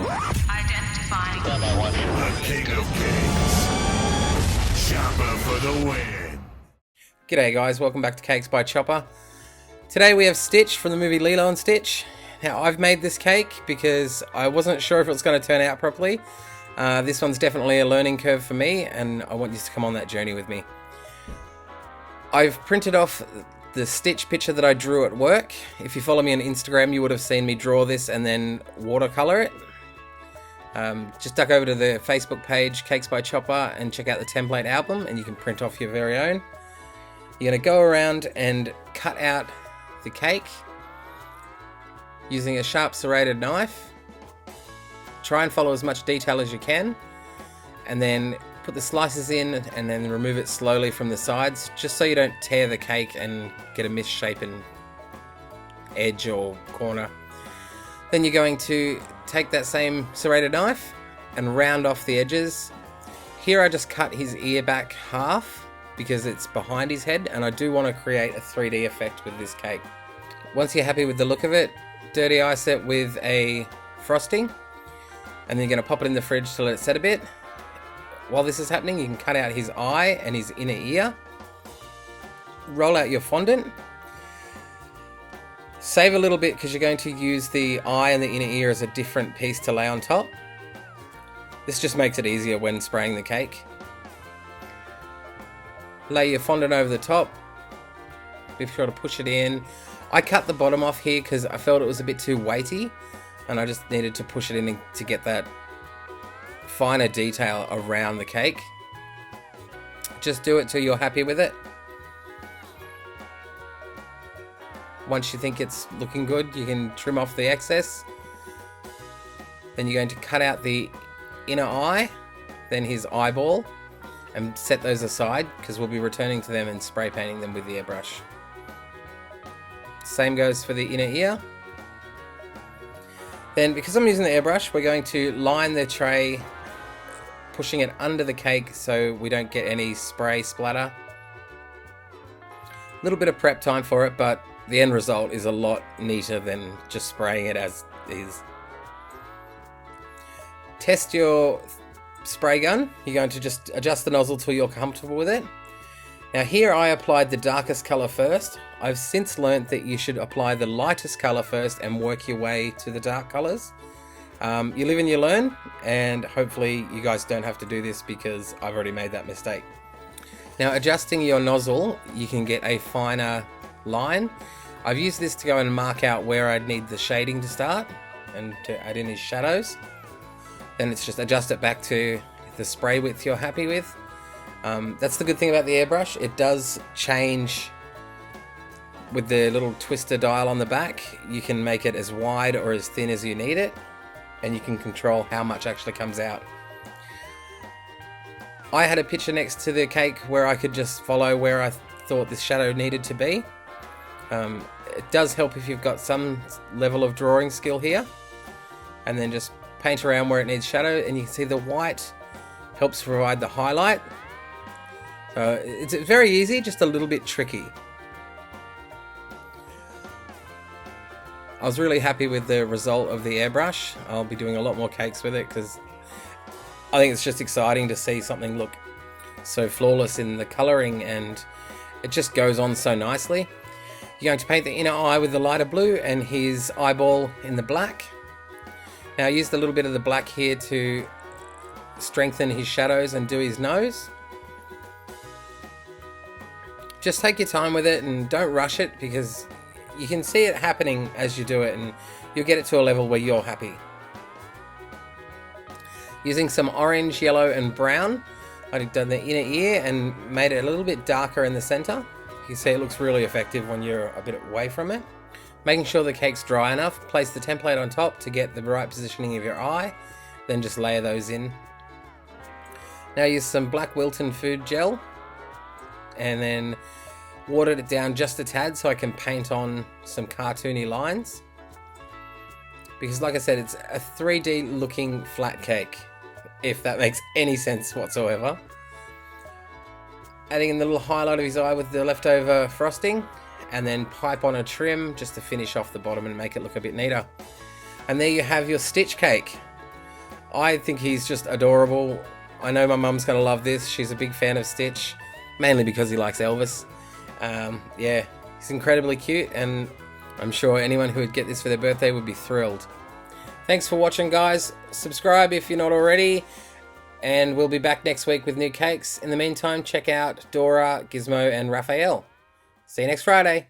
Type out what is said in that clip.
Identifying. The king of cakes. Chopper for the win. G'day guys, welcome back to Cakes by Chopper. Today we have Stitch from the movie Lilo and Stitch. Now I've made this cake because I wasn't sure if it was going to turn out properly. This one's definitely a learning curve for me, and I want you to come on that journey with me. I've printed off the Stitch picture that I drew at work. If you follow me on Instagram, you would have seen me draw this and then watercolor it. Just duck over to the Facebook page, Cakes by Chopper, and check out the template album, and you can print off your very own. You're going to go around and cut out the cake using a sharp serrated knife. Try and follow as much detail as you can, and then put the slices in and then remove it slowly from the sides, just so you don't tear the cake and get a misshapen edge or corner. Then you're going to take that same serrated knife and round off the edges. Here I just cut his ear back half because it's behind his head, and I do want to create a 3D effect with this cake. Once you're happy with the look of it, dirty ice it with a frosting, and then you're going to pop it in the fridge to let it set a bit. While this is happening, you can cut out his eye and his inner ear. Roll out your fondant. Save a little bit because you're going to use the eye and the inner ear as a different piece to lay on top. This just makes it easier when spraying the cake. Lay your fondant over the top. Be sure to push it in. I cut the bottom off here because I felt it was a bit too weighty, and I just needed to push it in to get that finer detail around the cake. Just do it till you're happy with it. Once you think it's looking good, you can trim off the excess. Then you're going to cut out the inner eye, then his eyeball, and set those aside because we'll be returning to them and spray painting them with the airbrush. Same goes for the inner ear. Then, because I'm using the airbrush, we're going to line the tray, pushing it under the cake so we don't get any spray splatter. A little bit of prep time for it, but the end result is a lot neater than just spraying it as is. Test your spray gun. You're going to just adjust the nozzle till you're comfortable with it. Now here I applied the darkest colour first. I've since learnt that you should apply the lightest colour first and work your way to the dark colours. You live and you learn, and hopefully you guys don't have to do this because I've already made that mistake. Now adjusting your nozzle, you can get a finer line. I've used this to go and mark out where I'd need the shading to start and to add in his shadows. Then it's just adjust it back to the spray width you're happy with. That's the good thing about the airbrush. It does change with the little twister dial on the back. You can make it as wide or as thin as you need it, and you can control how much actually comes out. I had a picture next to the cake where I could just follow where I thought this shadow needed to be. It does help if you've got some level of drawing skill here, and then just paint around where it needs shadow, and you can see the white helps provide the highlight. It's very easy, just a little bit tricky. I was really happy with the result of the airbrush. I'll be doing a lot more cakes with it because I think it's just exciting to see something look so flawless in the colouring, and it just goes on so nicely. You're going to paint the inner eye with the lighter blue and his eyeball in the black. Now I used a little bit of the black here to strengthen his shadows and do his nose. Just take your time with it and don't rush it, because you can see it happening as you do it, and you'll get it to a level where you're happy. Using some orange, yellow and brown, I've done the inner ear and made it a little bit darker in the center. You can see it looks really effective when you're a bit away from it. Making sure the cake's dry enough, place the template on top to get the right positioning of your eye, then just layer those in. Now use some black Wilton food gel, and then watered it down just a tad so I can paint on some cartoony lines. Because like I said, it's a 3D looking flat cake, if that makes any sense whatsoever. Adding in the little highlight of his eye with the leftover frosting, and then pipe on a trim just to finish off the bottom and make it look a bit neater. And there you have your Stitch cake. I think he's just adorable. I know my mum's going to love this. She's a big fan of Stitch, mainly because he likes Elvis. Yeah, he's incredibly cute, and I'm sure anyone who would get this for their birthday would be thrilled. Thanks for watching, guys. Subscribe if you're not already, and we'll be back next week with new cakes. In the meantime, check out Dora, Gizmo, and Raphael. See you next Friday.